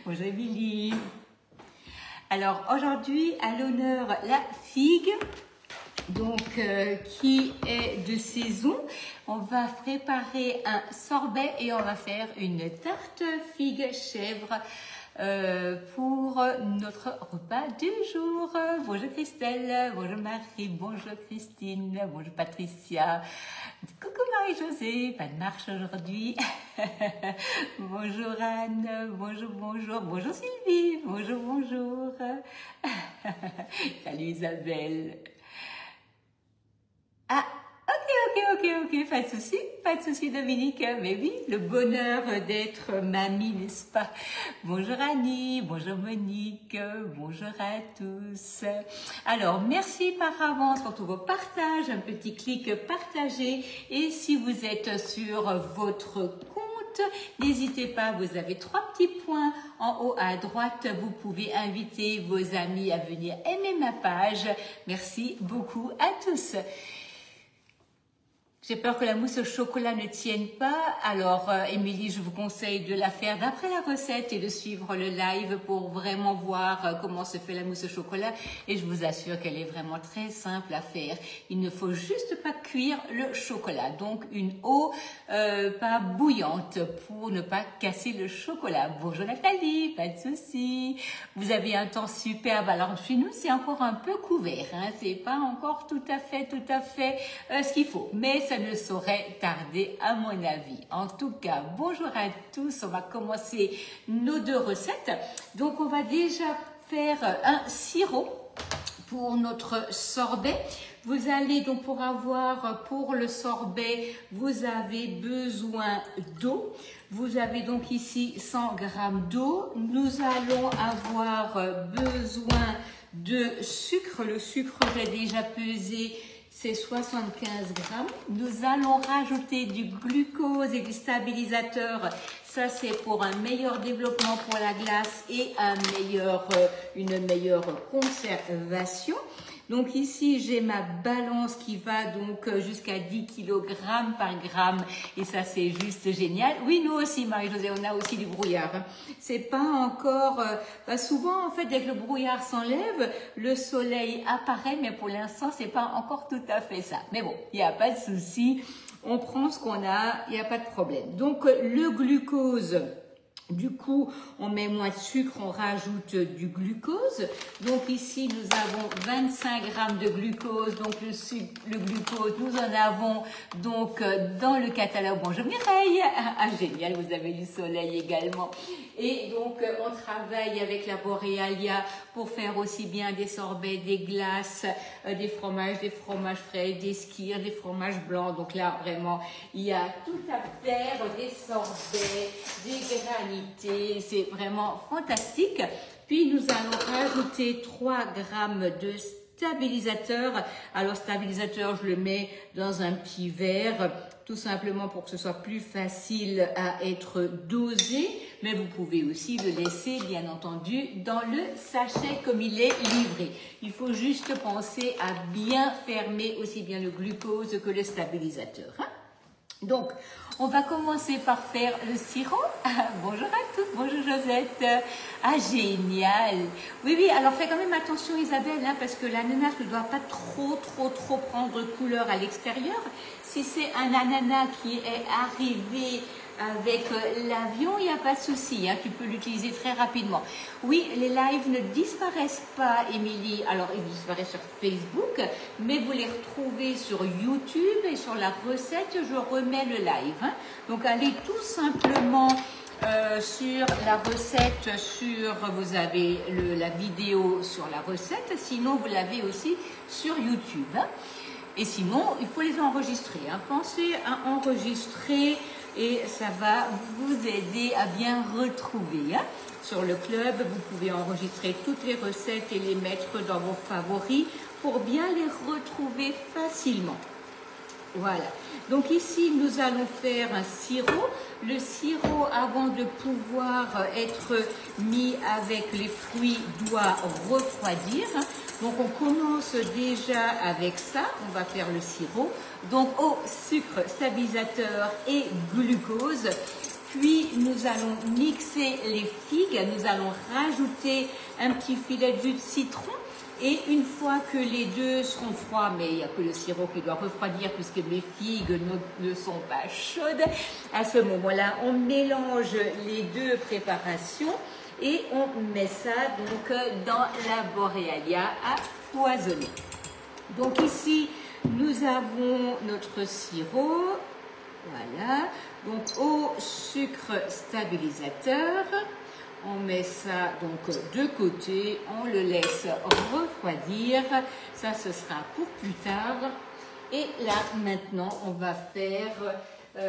Bonjour Émilie. Alors aujourd'hui, à l'honneur, la figue, donc qui est de saison. On va préparer un sorbet et on va faire une tarte figue chèvre pour notre repas du jour. Bonjour Christelle, bonjour Marie, bonjour Christine, bonjour Patricia. Coucou Marie-Josée, pas de marche aujourd'hui. Bonjour Anne, bonjour, bonjour, bonjour Sylvie, bonjour, bonjour. Salut Isabelle. Ah, ok, pas de souci Dominique, mais oui, le bonheur d'être mamie, n'est-ce pas? Bonjour Annie, bonjour Monique, bonjour à tous. Alors, merci par avance pour tous vos partages, un petit clic partagé, et si vous êtes sur votre compte, n'hésitez pas, vous avez 3 petits points en haut à droite, vous pouvez inviter vos amis à venir aimer ma page. Merci beaucoup à tous. J'ai peur que la mousse au chocolat ne tienne pas. Alors, Émilie, je vous conseille de la faire d'après la recette et de suivre le live pour vraiment voir comment se fait la mousse au chocolat. Et je vous assure qu'elle est vraiment très simple à faire. Il ne faut juste pas cuire le chocolat. Donc, une eau pas bouillante pour ne pas casser le chocolat. Bonjour Nathalie, pas de souci. Vous avez un temps superbe. Alors, chez nous, c'est encore un peu couvert. Hein. C'est pas encore tout à fait ce qu'il faut. Mais ça ne saurait tarder à mon avis. En tout cas, bonjour à tous. On va commencer nos 2 recettes. Donc, on va déjà faire un sirop pour notre sorbet. Vous allez donc pour le sorbet, vous avez besoin d'eau. Vous avez donc ici 100 g d'eau. Nous allons avoir besoin de sucre. Le sucre, j'ai déjà pesé, c'est 75 grammes. Nous allons rajouter du glucose et du stabilisateur. Ça, c'est pour un meilleur développement pour la glace et une meilleure conservation. Donc ici, j'ai ma balance qui va donc jusqu'à 10 kg par gramme. Et ça, c'est juste génial. Oui, nous aussi, Marie-Josée, on a aussi du brouillard. C'est pas encore... souvent, en fait, dès que le brouillard s'enlève, le soleil apparaît. Mais pour l'instant, c'est pas encore tout à fait ça. Mais bon, il n'y a pas de souci. On prend ce qu'on a, il n'y a pas de problème. Donc, le glucose... Du coup, on met moins de sucre, on rajoute du glucose. Donc ici, nous avons 25 grammes de glucose. Donc le glucose, nous en avons donc dans le catalogue. Bonjour Mireille. Ah, génial, vous avez du soleil également. Et donc, on travaille avec la Borealia pour faire aussi bien des sorbets, des glaces, des fromages frais, des skyrs, des fromages blancs. Donc là, vraiment, il y a tout à faire, des sorbets, des granités. C'est vraiment fantastique. Puis nous allons rajouter 3 grammes de stabilisateur. Alors stabilisateur, je le mets dans un petit verre, tout simplement pour que ce soit plus facile à être dosé. Mais vous pouvez aussi le laisser, bien entendu, dans le sachet comme il est livré. Il faut juste penser à bien fermer aussi bien le glucose que le stabilisateur. Hein? Donc, on va commencer par faire le sirop. Bonjour à tous, bonjour Josette. Ah, génial. Oui, alors faites quand même attention Isabelle, hein, parce que l'ananas ne doit pas trop prendre couleur à l'extérieur. Si c'est un ananas qui est arrivé avec l'avion, il n'y a pas de souci, hein, tu peux l'utiliser très rapidement. Oui, les lives ne disparaissent pas, Émilie. Alors, ils disparaissent sur Facebook, mais vous les retrouvez sur YouTube et sur la recette, je remets le live. Hein. Donc, allez tout simplement sur la recette, vous avez la vidéo sur la recette, sinon vous l'avez aussi sur YouTube. Hein. Et sinon, il faut les enregistrer. Hein. Pensez à enregistrer et ça va vous aider à bien retrouver. Hein. Sur le club, vous pouvez enregistrer toutes les recettes et les mettre dans vos favoris pour bien les retrouver facilement. Voilà. Donc ici, nous allons faire un sirop. Le sirop, avant de pouvoir être mis avec les fruits, doit refroidir. Donc on commence déjà avec ça. On va faire le sirop. Donc eau, sucre, stabilisateur et glucose. Puis nous allons mixer les figues, nous allons rajouter un petit filet de jus de citron. Et une fois que les deux seront froids, mais il n'y a que le sirop qui doit refroidir puisque mes figues ne sont pas chaudes, à ce moment-là, on mélange les deux préparations et on met ça donc dans la Borealia à foisonner. Donc ici, nous avons notre sirop, voilà, donc au sucre stabilisateur. On met ça donc de côté, on le laisse refroidir, ça ce sera pour plus tard. Et là maintenant on va faire